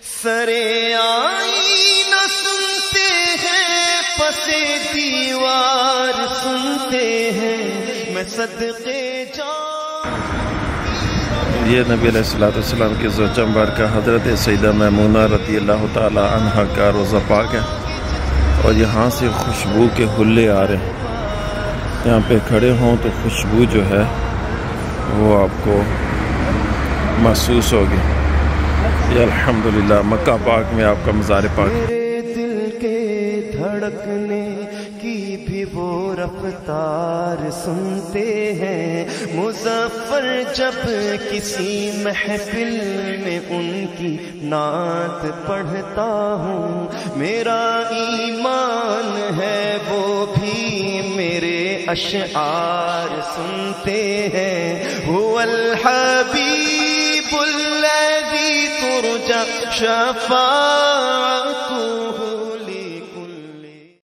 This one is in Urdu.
سرے آئینہ سنتے ہیں، پسے دیوار سنتے ہیں، میں صدقے یہ نبی علیہ السلام کی زوجہ مبارکہ حضرت سیدہ میمونہ رضی اللہ تعالی عنہا کا روضہ پاک ہے، اور یہاں سے خوشبو کے حلے آ رہے ہیں۔ یہاں پہ کھڑے ہوں تو خوشبو جو ہے وہ آپ کو محسوس ہوگی۔ یہ الحمدللہ مکہ پاک میں آپ کا مزار پاک۔ میرے دل کے دھڑکنے کی بھی وہ رفتار سنتے ہیں، مظفر جب کسی محفل میں ان کی نعت پڑھتا ہوں، میرا ایمان ہے وہ بھی میرے اشعار سنتے ہیں۔ هو الحبیب الذی ترجى شفاعته